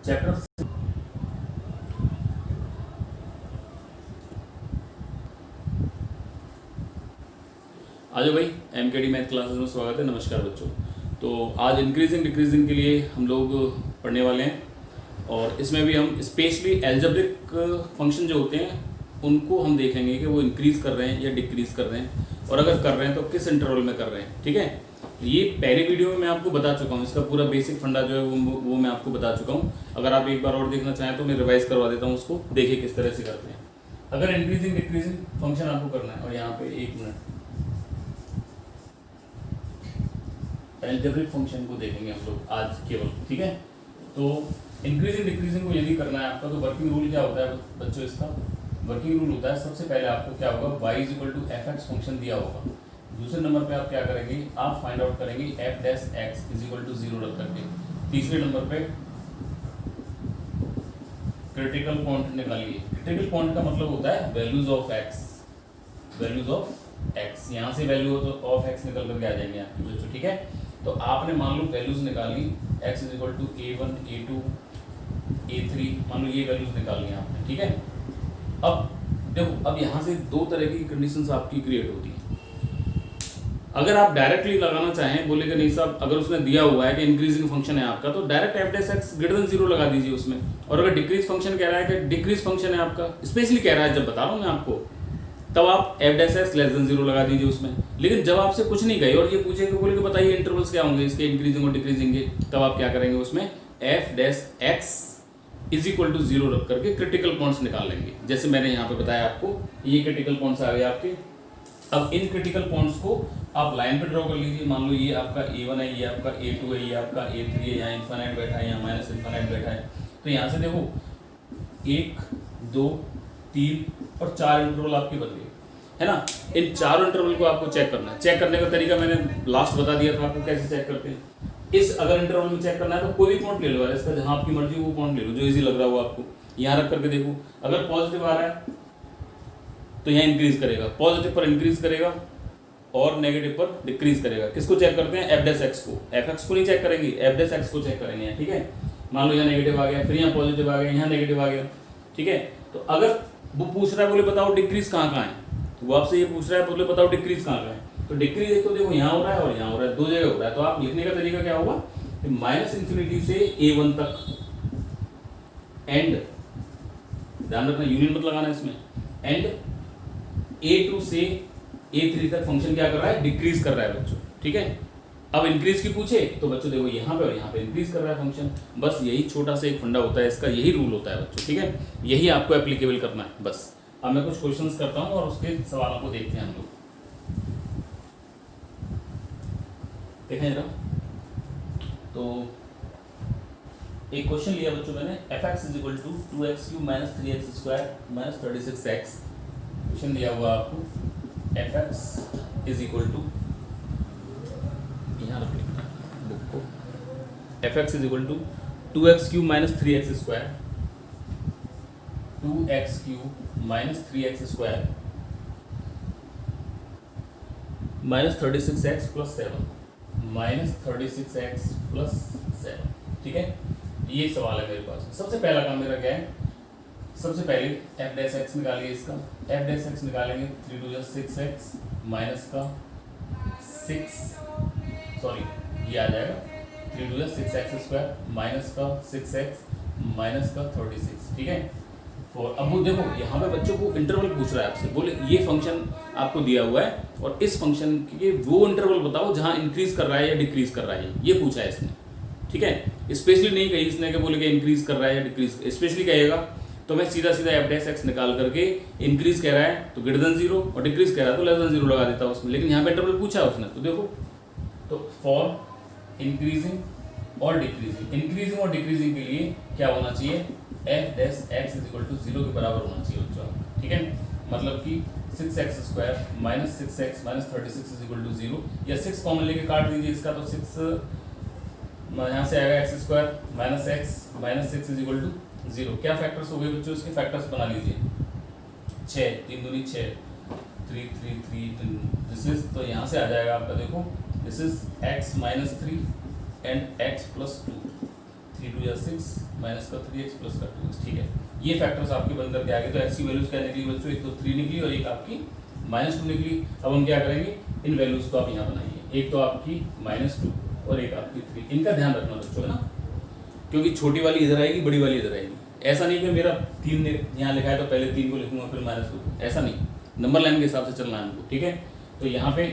Chapter आज भाई MKD math classes में स्वागत है। नमस्कार बच्चों। तो आज इंक्रीजिंग डिक्रीजिंग के लिए हम लोग पढ़ने वाले हैं और इसमें भी हम स्पेशली एल्जेब्रिक फंक्शन जो होते हैं उनको हम देखेंगे कि वो इंक्रीज कर रहे हैं या डिक्रीज कर रहे हैं, और अगर कर रहे हैं तो किस इंटरवल में कर रहे हैं। ठीक है, ये पहले वीडियो में मैं आपको बता चुका हूँ, इसका पूरा बेसिक फंडा जो है वो मैं आपको बता चुका हूँ। अगर आप एक बार और देखना चाहें तो मैं रिवाइज करवा देता हूँ उसको, देखिए किस तरह से करते हैं। अगर इंक्रीजिंग डिक्रीजिंग फंक्शन आपको करना है, और यहाँ पे एक मिनट एल्जेब्रिक फंक्शन को देखेंगे हम लोग आज केवल। ठीक है, तो इंक्रीजिंग डिक्रीजिंग को यदि करना है आपका, तो वर्किंग रूल क्या होता है बच्चों? इसका वर्किंग रूल होता है, सबसे पहले आपको क्या होगा, y is equal to F X function दिया होगा। दूसरे नंबर पे आप क्या करेंगे, आप फाइंड आउट करेंगे F dash X is equal to 0 रख करके। तीसरे नंबर पे क्रिटिकल पॉइंट निकालिए। क्रिटिकल पॉइंट का मतलब होता है values of X, values of X. यहाँ से वैल्यू ऑफ एक्स निकल करके आ जाएंगे आपके बच्चों। ठीक है, तो आपने मान लो वैल्यूज निकाली x is equal to a1 a2 a3, मान लो ये वैल्यूज निकालनी है आपने। ठीक है, अब देखो, अब यहाँ से दो तरह की कंडीशंस आपकी क्रिएट होती हैं। अगर आप डायरेक्टली लगाना चाहें, बोले कि नहीं साहब, अगर उसने दिया हुआ है कि इंक्रीजिंग फंक्शन है आपका, तो direct F dash x greater than 0 लगा दीजिए उसमें। और अगर डिक्रीज फंक्शन कह रहा है कि डिक्रीज फंक्शन है आपका, स्पेशली कह रहा है, जब बता रहा हूँ मैं आपको, तब आप F dash x less than 0 लगा दीजिए उसमें। लेकिन जब आपसे कुछ नहीं गए और ये पूछे कि बोले कि बताइए इंटरवल्स क्या होंगे इसके इंक्रीजिंग और डिक्रीजिंग के, तब आप क्या करेंगे, उसमें F dash X is equal to 0 रख करके क्रिटिकल पॉइंट्स निकाल लेंगे। जैसे मैंने यहाँ पे बताया आपको, ये क्रिटिकल पॉइंट्स आ गए आपके। अब इन क्रिटिकल पॉइंट्स को आप लाइन पे ड्रॉ कर लीजिए। मान लो ये आपका a1 है, ये आपका a2 है, ये आपका a3 है, यहाँ इन्फिनिट बैठा है, यहाँ माइनस इन्फिनिट बैठा है। तो यहाँ से देखो 1 2 3 और 4 इंटरवल आपके बन गए, है ना। इन चारों इंटरवल को आपको चेक करना है। चेक करने का तरीका मैंने लास्ट बता दिया था आपको कैसे चेक करते हैं। इस अगर इंटरवल में चेक करना है तो कोई भी पॉइंट ले लो यार, इसका जहां आपकी मर्जी वो पॉइंट ले लो जो इजी लग रहा हो आपको। यहाँ रख करके देखो, अगर पॉजिटिव आ रहा है तो यहाँ इंक्रीज करेगा, पॉजिटिव पर इंक्रीज करेगा और नेगेटिव पर डिक्रीज करेगा। किसको चेक करते हैं? एफ डैश एक्स को। एफ एक्स को नहीं चेक करेंगे, एफ डैश एक्स को चेक करेंगे। ठीक है, मान लो यहाँ नेगेटिव आ गया, फिर यहाँ पॉजिटिव आ गया, यहाँ नेगेटिव आ गया। ठीक है, तो अगर वो पूछ रहा है, बोले बताओ डिक्रीज कहाँ कहाँ है, वो आपसे ये पूछ रहा है, बोले बताओ डिक्रीज कहाँ का है, तो डिक्रीज एक तो देखो यहाँ हो रहा है और यहाँ हो रहा है, दो जगह हो रहा है। तो आप लिखने का तरीका क्या होगा, माइनस इंफिनिटी से a1 तक एंड, ध्यान रखना यूनियन मत लगाना इसमें, एंड a2 से a3 तक फंक्शन क्या कर रहा है, डिक्रीज कर रहा है बच्चों। ठीक है, अब इंक्रीज की पूछे तो बच्चों देखो यहाँ पे और यहाँ पे इंक्रीज कर रहा है फंक्शन। बस यही छोटा सा एक फंडा होता है इसका, यही रूल होता है बच्चों। ठीक है, यही आपको एप्लीकेबल करना है बस। अब मैं कुछ क्वेश्चंस करता हूं और उसके सवालों को देखते हैं हम लोग। देखें जरा, तो एक क्वेश्चन लिया बच्चों मैंने, F X is equal to 2x³ minus 3x square minus 36x। Question दिया हुआ आपको, F X is equal to, यहाँ रख लिखना बुक को, F X is equal to 2x³ minus 3x square, 2x³ minus 3x square minus 36x plus 7, minus 36x plus 7। ठीक है, ये सवाल है मेरे पास। सबसे पहला काम मेरा क्या है, सबसे पहले एफ डैश एक्स निकालिए। इसका एफ डैश एक्स निकालेंगे, 3 2 6x माइनस का 6, सॉरी ये आ जाएगा 3 2 6x स्क्वायर माइनस का 6x माइनस का 36। ठीक है, और अब वो देखो यहाँ पे बच्चों को इंटरवल पूछ रहा है आपसे, बोले ये फंक्शन आपको दिया हुआ है और इस फंक्शन के वो इंटरवल बताओ जहाँ इंक्रीज कर रहा है या डिक्रीज कर रहा है, ये पूछा है इसने। ठीक है, स्पेशली नहीं कही इसने कि बोले कि इंक्रीज कर रहा है या डिक्रीज, स्पेशली कहेगा तो मैं सीधा सीधा एफ डैश एक्स निकाल करके इंक्रीज कह रहा है तो ग्रेटर देन 0 और डिक्रीज कह रहा है तो लेस देन 0 लगा देता उसमें। लेकिन यहाँ पे इंटरवल पूछा है उसने, तो देखो, तो फॉर इंक्रीजिंग और डिक्रीजिंग, इंक्रीजिंग और डिक्रीजिंग के लिए क्या होना चाहिए, F dash X is equal to 0 के बराबर होना चाहिए बच्चों। ठीक है, मतलब कि 6x square minus 6x minus 36 is equal to 0, या 6 कॉमन लेके काट दीजिए इसका, तो 6 यहाँ से आएगा x square minus x minus 6 is equal to 0। क्या फैक्टर्स हो गए बच्चों, इसके फैक्टर्स बना लीजिए, 6 3 दूनी 6, 3 3 3 दिस इज, तो यहाँ से आ जाएगा आपका, देखो this is x minus 3 and x plus 2, 3 2 या 6 माइनस का 3x प्लस का 2x, ठीक है। ये फैक्टर्स आपके बन करके आगे, तो x की वैल्यूज क्या निकली बच्चों, एक तो 3 निकली और एक आपकी -2 निकली। अब हम क्या करेंगे, इन वैल्यूज को आप यहाँ बनाइए, एक तो आपकी -2 और एक आपकी 3। इनका ध्यान रखना बच्चों, है ना, क्योंकि छोटी वाली इधर आएगी, बड़ी वाली इधर आएगी। ऐसा नहीं कि मेरा 3 यहाँ लिखा है तो पहले 3 को लिखूंगा फिर -2, ऐसा नहीं, नंबर लाइन के हिसाब से चलना है हमको, ठीक है। तो यहाँ पे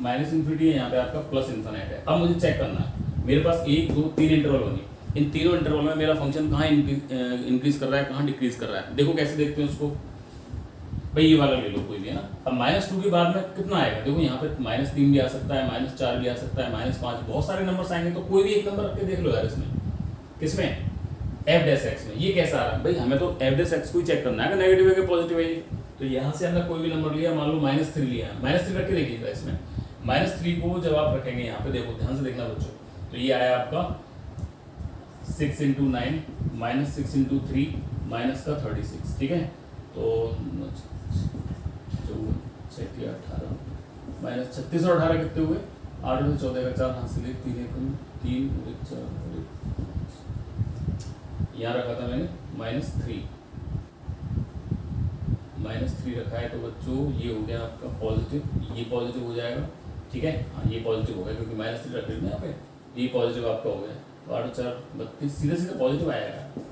माइनस इन्फिनिटी है, यहाँ पे आपका प्लस इन्फिनिट है। अब मुझे चेक करना है, मेरे पास 1 2 3 इंटरवल बनी, इन तीनों इंटरवल में मेरा फंक्शन कहाँ इंक्रीज कर रहा है, कहाँ डिक्रीज कर रहा है। देखो कैसे देखते हैं उसको, भाई ये वाला ले लो कोई भी, है ना। अब -2 के बाद में कितना आएगा, देखो यहाँ पे -3 भी आ सकता है, -4 भी आ सकता है, -5, बहुत सारे नंबर्स आएंगे। तो कोई भी एक नंबर रख के देख लो यार इसमें, किसमें, f' में। ये कैसा आ रहा है भाई, हमें तो f' को ही चेक करना है कि नेगेटिव है कि पॉजिटिव है ये। तो यहाँ से हमने कोई भी नंबर लिया, मान लो -3 लिया, -3 रख के देखिएगा इसमें। -3 को जब आप रखेंगे यहाँ पे, देखो ध्यान से देखना बच्चों, तो ये आया आपका 6 × 9 -6 × 3 माइनस का 36, ठीक है। तो 18 माइनस 36 और 18 कितने हुए, 8 और 14 का 4 हाथ से ले, 3 4 यहाँ रखा था मैंने -3 रखा है। तो बच्चों ये हो गया आपका पॉजिटिव, ये पॉजिटिव हो जाएगा, ठीक है। हाँ ये पॉजिटिव हो गया क्योंकि -3 रख लेना यहाँ पे, ये पॉजिटिव आपका हो गया। तो 8 4 32 सीधे सीधे पॉजिटिव आएगा,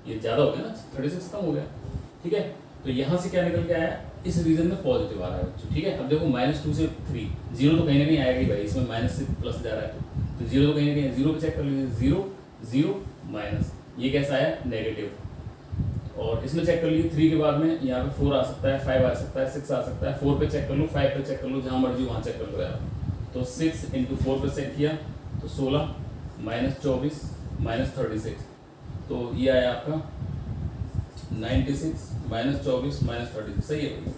ये ज़्यादा हो गया ना, 36 कम हो गया, ठीक है। तो यहाँ से क्या निकल के आया, इस रीजन में पॉजिटिव आ रहा है बच्चों, ठीक है। अब देखो -2 से 3, 0 तो कहीं ना कहीं आएगा ही भाई, इसमें माइनस से प्लस जा रहा है तो 0 तो कहीं ना कहीं, 0 पे चेक कर लीजिए, 0 0 माइनस, ये कैसा आया, नेगेटिव। और इसमें चेक कर लीजिए 3 के बाद में यहाँ पे 4 आ सकता है, 5 आ सकता है, 6 आ सकता है। 4 पे चेक कर लो, 5 पे चेक कर लो, जहाँ मर्जी वहाँ चेक कर लो यार। तो 6 × 4 पे चेक किया तो 16 -24 -36, तो ये आया आपका 96 -24 -36, सही है भाई।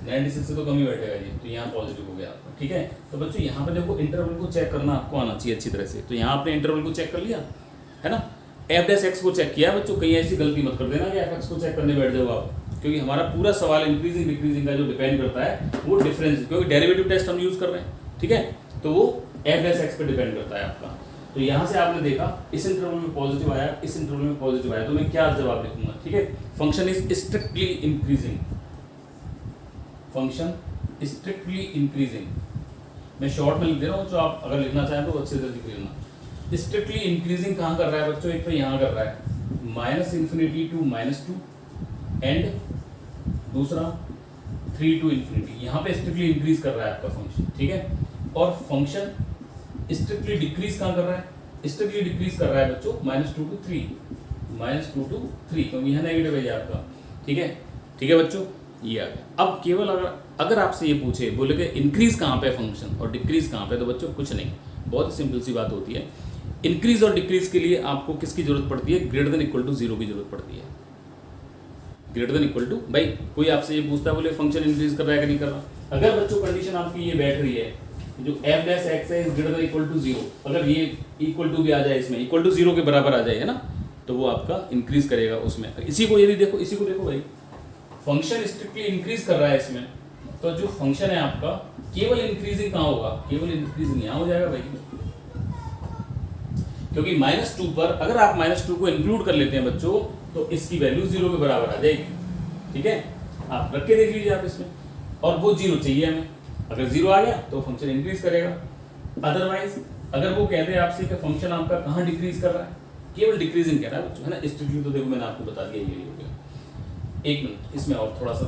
96 से तो कम ही बैठेगा ये, तो यहाँ पॉजिटिव हो गया आपका, ठीक है। तो बच्चों यहाँ पे देखो इंटरवल को चेक करना आपको आना चाहिए अच्छी तरह से। तो यहाँ आपने इंटरवल को चेक कर लिया, है ना। f' को चेक किया बच्चों, कहीं ऐसी गलती मत कर देना कि f' को चेक करने बैठ जाओ आप, क्योंकि हमारा पूरा सवाल इंक्रीजिंग डिक्रीजिंग का जो डिपेंड करता है वो डिफरेंस, क्योंकि डेरिवेटिव टेस्ट हम यूज कर रहे हैं, ठीक है। तो वो f' पे डिपेंड करता है आपका। तो यहाँ से आपने देखा इस इंटरवल में पॉजिटिव आया, इस इंटरवल में पॉजिटिव आया, तो मैं क्या जवाब लिखूंगा, ठीक है। Function is strictly increasing, function strictly increasing, मैं शॉर्ट में लिख दे रहा हूँ, जो आप अगर लिखना चाहें तो अच्छे से लिख लेना। स्ट्रिक्टली इंक्रीजिंग कहाँ कर रहा है बच्चों, एक तो यहाँ कर रहा है -∞ to -2 एंड दूसरा 3 to ∞, यहाँ पे स्ट्रिक्टली इंक्रीज कर रहा है आपका फंक्शन, ठीक है। और फंक्शन स्ट्रिक्टली डिक्रीज कहाँ कर रहा है, स्ट्रिक्टली डिक्रीज कर रहा है बच्चों -2 to 3, क्योंकि यहाँ नेगेटिव है ये आपका, ठीक है, ठीक है बच्चों, ये आ गया। अब केवल अगर आपसे ये पूछे, बोले कि इंक्रीज कहाँ पे फंक्शन और डिक्रीज कहाँ पे, तो बच्चों कुछ नहीं, बहुत ही सिंपल सी बात होती है। इंक्रीज और डिक्रीज के लिए आपको किसकी जरूरत पड़ती है, ग्रेटर देन इक्वल टू 0 की जरूरत पड़ती है। ग्रेटर देन इक्वल टू, भाई कोई आपसे ये पूछता है बोले फंक्शन इंक्रीज कर रहा है कि नहीं कर रहा, अगर बच्चों कंडीशन आपकी ये बैठ रही है, जो f' है is greater than equal to 0, अगर ये इक्वल टू भी आ जाए, इसमें इक्वल टू 0 के बराबर आ जाए, है ना, तो वो आपका इंक्रीज करेगा उसमें। इसी को यदि देखो, इसी को देखो भाई, फंक्शन स्ट्रिक्टली इंक्रीज कर रहा है इसमें, तो जो फंक्शन है आपका केवल इंक्रीजिंग कहाँ होगा, केवल इंक्रीजिंग यहाँ हो जाएगा भाई, क्योंकि -2 पर अगर आप -2 को इंक्लूड कर लेते हैं बच्चों, तो इसकी वैल्यू 0 के बराबर आ जाएगी, ठीक है। आप रख के देख लीजिए आप इसमें, और वो 0 चाहिए हमें, अगर 0 आ गया तो फंक्शन इंक्रीज करेगा। अदरवाइज अगर वो कहते हैं आपसे कि फंक्शन आपका कहाँ डिक्रीज कर रहा है, केवल डिक्रीजिंग कह रहा है बच्चों, है ना। स्ट्रिक्टली तो देखो मैंने आपको बता दिया, ये हो गया। एक मिनट इसमें और थोड़ा सा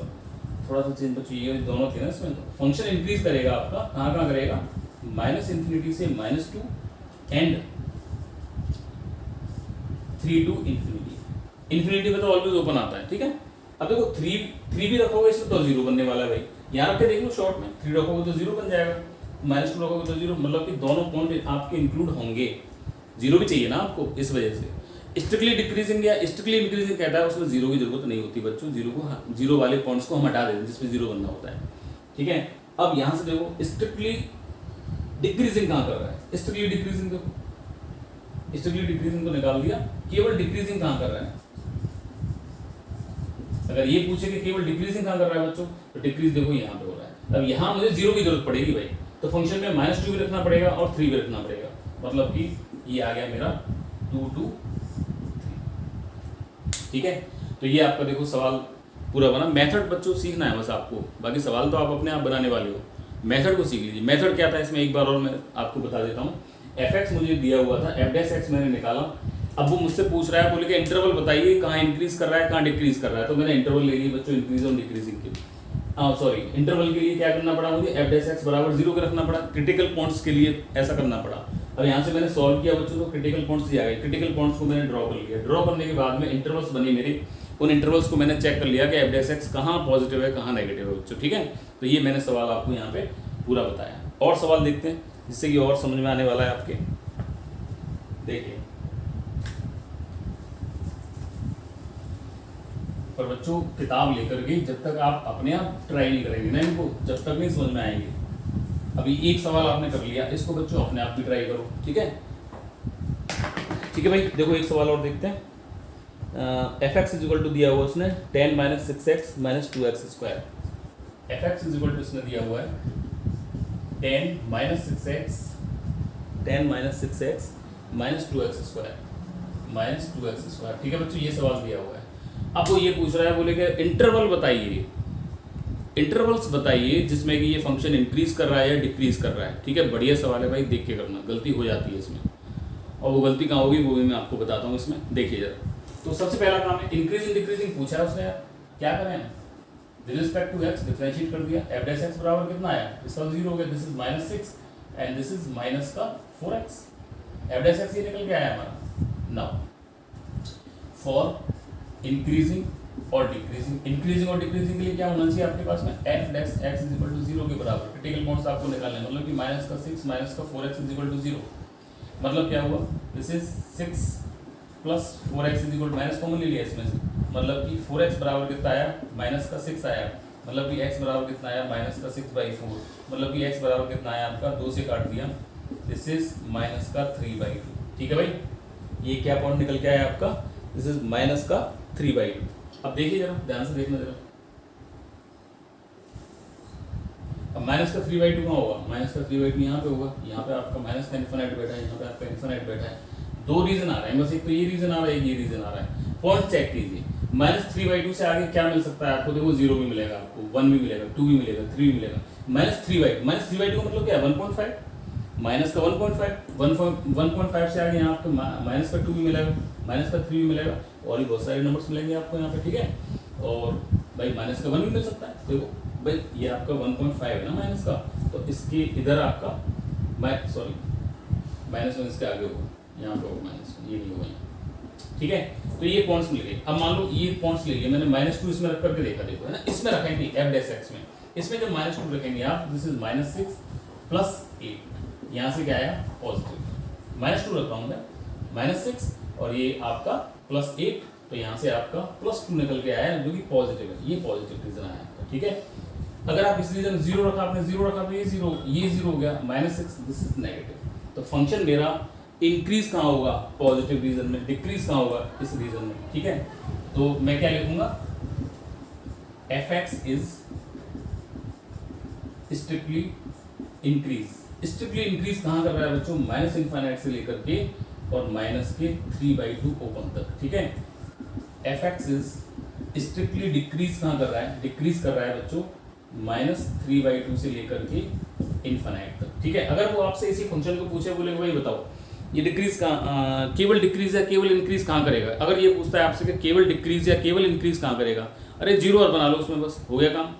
चेंज बच्चों, ये दोनों थे ना इसमें। फंक्शन इंक्रीज करेगा आपका, कहाँ करेगा, -∞ से -2 एंड 3 to ∞ में तो ऑलवेज ओपन आता है, ठीक है। अब देखो 3 भी रखोगे इसमें तो 0 बनने वाला है भाई, यहाँ रख के देख लो शॉर्ट में, 3 रखोगे तो 0 बन जाएगा, -2 रखोगे तो 0, मतलब कि दोनों पॉइंट आपके इंक्लूड होंगे। 0 भी चाहिए ना आपको, इस वजह से स्ट्रिक्टली डिक्रीजिंग या स्ट्रिक्टली इंक्रीजिंग कहता है, उसमें 0 की जरूरत नहीं होती बच्चों। 0 वाले पॉइंट्स को हम हटा देते हैं जिसमें 0 बनना होता है, ठीक है। अब यहाँ से देखो स्ट्रिक्टली डिक्रीजिंग कहाँ कर रहा है, स्ट्रिक्टली डिक्रीजिंग, देखो स्ट्रिक्टली डिक्रीजिंग तो निकाल दिया, केवल डिक्रीजिंग कहाँ कर रहा है। अगर ये पूछे कि केवल डिक्रीजिंग कहाँ कर रहा है बच्चों, तो डिक्रीज देखो यहाँ पे हो रहा है। अब यहाँ मुझे 0 की जरूरत पड़ेगी भाई, तो फंक्शन में -2 भी रखना पड़ेगा और 3 भी रखना पड़ेगा, मतलब कि ये आ गया मेरा 2 to ठीक है, तो ये आपका देखो सवाल पूरा बना। मेथड बच्चों सीखना है बस आपको, बाकी सवाल तो आप अपने आप बनाने वाले हो, मेथड को सीख लीजिए। मेथड क्या था इसमें एक बार और मैं आपको बता देता हूँ। fx मुझे दिया हुआ था, f डैश x मैंने निकाला। अब वो मुझसे पूछ रहा है, बोले कि इंटरवल बताइए कहाँ इंक्रीज कर रहा है कहाँ डिक्रीज कर रहा है, तो मैंने इंटरवल ले लिया बच्चों इंक्रीज और डिक्रीजिंग के। सॉरी, इंटरवल के लिए क्या करना पड़ा मुझे, f डैश x बराबर 0 के रखना पड़ा। क्रिटिकल पॉइंट्स के लिए ऐसा करना पड़ा। अब यहाँ से मैंने सॉल्व किया बच्चों, तो क्रिटिकल पॉइंट्स दिया गया, क्रिटिकल पॉइंट्स को मैंने ड्रॉ कर लिया। ड्रॉ करने के बाद में इंटरवल्स बनी मेरे, उन इंटरवल्स को मैंने चेक कर लिया कि f डैश x कहाँ पॉजिटिव है कहाँ नेगेटिव है बच्चों। ठीक है, तो ये मैंने सवाल आपको यहाँ पे पूरा बताया। और सवाल देखते हैं जिससे कि और समझ में आने वाला है आपके। देखिए, पर बच्चों किताब लेकर के जब तक आप अपने आप ट्राई नहीं करेंगे ना इनको, जब तक नहीं समझ में आएंगे। अभी एक सवाल आपने कर लिया, इसको बच्चों अपने आप भी ट्राई करो। ठीक है, ठीक है भाई। देखो एक सवाल और देखते हैं। fx इज इक्वल टू दिया हुआ उसने 10 minus 6x minus 2x square. fx is equal to इसने दिया हुआ है 10 minus 6x minus 2x square. ठीक है बच्चों, ये सवाल दिया हुआ है। अब वो ये पूछ रहा है, बोले कि इंटरवल बताइए, इंटरवल्स बताइए जिसमें कि ये फंक्शन इंक्रीज कर रहा है या डिक्रीज कर रहा है। ठीक है, बढ़िया सवाल है भाई, देख के करना, गलती हो जाती है इसमें, और वो गलती कहाँ होगी वो भी मैं आपको बताता हूँ इसमें। देखिए जरा, तो सबसे पहला काम है इंक्रीजिंग डिक्रीजिंग पूछा है उसने, यार क्या करें, with respect to x differentiate कर दिया। f डैश x बराबर कितना आया, इसका 0 हो गया, this is -6 and this is minus का 4x। f डैश x ये निकल के आया हमारा। नाउ फॉर इंक्रीजिंग और डिक्रीजिंग, इंक्रीजिंग और डिक्रीजिंग के लिए क्या होना चाहिए आपके पास में, f dash x is equal to 0 के बराबर। क्रिटिकल पॉइंट्स आपको निकालने, मतलब कि माइनस का 6 माइनस का 4x इज इक्वल टू 0। मतलब क्या हुआ, this is 6 plus 4x is equal, minus common ले लिया इसमें से, मतलब कि 4x बराबर कितना आया, माइनस का 6 आया। मतलब कि x बराबर कितना आया, माइनस का 6/4। मतलब कि x बराबर कितना आया आपका, 2 से काट दिया, दिस इज माइनस का 3/2। ठीक है भाई, ये क्या पॉइंट निकल के आया आपका, दिस इज माइनस का 3/2। अब देखिए जरा, ध्यान से देखना जरा, अब माइनस का 3/2 कहाँ होगा, माइनस का 3/2 यहाँ पे होगा, यहाँ पे आपका माइनस का इन्फिनिट बैठा है, यहाँ पे आपका इन्फिनिट बैठा है। दो रीजन आ रहे हैं बस, एक तो ये रीजन आ रहा है, एक ये रीजन आ रहा है। पॉइंट चेक कीजिए, -3/2 से आगे क्या मिल सकता है आपको, देखो 0 भी मिलेगा आपको, 1 भी मिलेगा, 2 भी मिलेगा, 3 भी मिलेगा। -3/2 का मतलब क्या है, 1.5, माइनस का 1.5 से आगे यहाँ आपको माइनस का 2 भी मिलेगा, माइनस का 3 भी मिलेगा, और भी बहुत सारे नंबर्स मिलेंगे आपको यहाँ पे। ठीक है, और भाई माइनस का 1 भी मिल सकता है। देखो भाई ये आपका 1.5 है ना माइनस का, तो इसके इधर आपका -1 इसके आगे होगा, यहाँ पे होगा -1, ये नहीं होगा यहाँ। ठीक है, तो ये पॉइंट्स मिल गए। अब मान लो ये पॉइंट्स ले लिए मैंने, -2 इसमें रख करके देखा, देखो है ना, इसमें रखेंगे f डैश x में, इसमें जब -2 रखेंगे आप, दिस इज -6 प्लस 8, यहाँ से क्या आया पॉजिटिव, -2 रख रहा हूँ मैं, -6 और ये आपका +8, तो यहाँ से आपका +2 निकल के आया जो कि पॉजिटिव है, ये पॉजिटिव रीजन आया आपका। ठीक है, अगर आप इस रीजन 0 रखा, आपने 0 रखा तो ये 0 हो गया, -6, दिस इज नेगेटिव। तो फंक्शन मेरा इंक्रीज कहाँ होगा, पॉजिटिव रीजन में, डिक्रीज कहाँ होगा, इस रीजन में। ठीक है, तो मैं क्या लिखूंगा, fx is strictly increase. Strictly increase कहाँ कर रहा है बच्चों, -∞ से लेकर के और माइनस के 3/2 ओपन तक। ठीक है, fx इज स्ट्रिक्टली डिक्रीज कहाँ कर रहा है, डिक्रीज कर रहा है बच्चों -3/2 से लेकर के इन्फिनिट तक। ठीक है, अगर वो आपसे इसी फंक्शन को पूछे, बोले भाई बताओ ये डिक्रीज कहाँ, केवल डिक्रीज या केवल इंक्रीज कहाँ करेगा, अगर ये पूछता है आपसे कि केवल डिक्रीज या केवल इंक्रीज कहाँ करेगा, अरे 0 और बना लो उसमें, बस हो गया काम,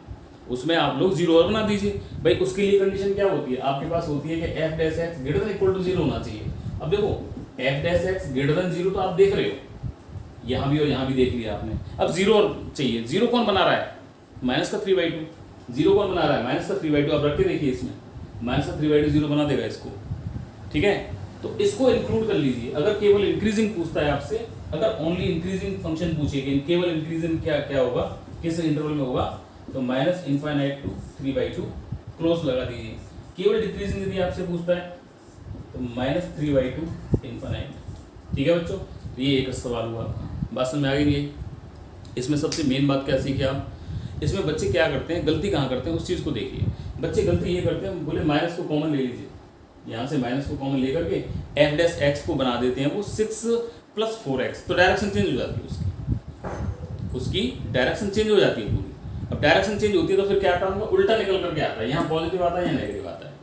उसमें आप लोग 0 और बना दीजिए। भाई उसके लिए कंडीशन क्या होती है आपके पास, होती है कि f dash x greater than equal to 0 होना चाहिए। अब देखो f dash x greater than 0 तो आप देख रहे हो, यहाँ भी और यहाँ भी देख लिया आपने, अब 0 और चाहिए। 0 कौन बना रहा है, -3/2, 0 कौन बना रहा है, -3/2, आप रख के देखिए इसमें, -3/2 0 बना देगा इसको। ठीक है, तो इसको इंक्लूड कर लीजिए। अगर केवल इंक्रीजिंग पूछता है आपसे, अगर ओनली इंक्रीजिंग फंक्शन पूछे कि केवल इंक्रीजिंग क्या होगा, किस इंटरवल में होगा, तो -∞ to 3/2 क्लोज लगा दीजिए। केवल डिक्रीजिंग यदि आपसे पूछता है तो -3/2 इन्फिनिट। ठीक है बच्चों, तो ये एक सवाल हुआ, बात समझ में आ गई है। इसमें सबसे मेन बात क्या सीखे आप, इसमें बच्चे क्या करते हैं, गलती कहाँ करते हैं उस चीज़ को देखिए। बच्चे गलती ये करते हैं, बोले माइनस को कॉमन ले लीजिए, यहाँ से माइनस को कॉमन लेकर के f डैश x को बना देते हैं वो 6 + 4x, तो डायरेक्शन चेंज हो जाती है उसकी। उसकी डायरेक्शन चेंज हो जाती है पूरी। अब डायरेक्शन चेंज होती है तो फिर क्या टर्म उल्टा निकल करके आता है, यहाँ पॉजिटिव आता है या नेगेटिव आता है।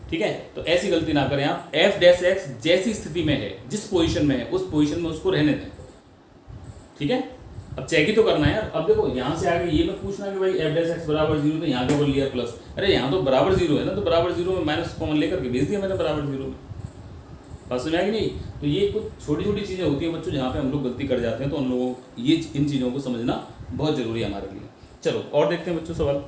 ठीक है, तो ऐसी गलती ना करें आप। एफ डैश एक्स जैसी स्थिति में है, जिस पोजीशन में है उस पोजीशन में उसको रहने दें। ठीक है, अब चेक ही तो करना है यार। अब देखो यहाँ से आगे ये मत पूछना कि भाई एफ डैश एक्स बराबर 0, तो यहाँ के ऊपर लिया प्लस, अरे यहाँ तो बराबर 0 है ना, तो बराबर 0 में माइनस कॉमन लेकर के भेज दिया मैंने बराबर 0 में। बात समझ आएगी नहीं? तो ये कुछ छोटी छोटी चीज़ें होती हैं बच्चों जहाँ पे हम लोग गलती कर जाते हैं, तो उन लोगों ये इन चीज़ों को समझना बहुत जरूरी है हमारे लिए। चलो और देखते हैं बच्चों सवाल।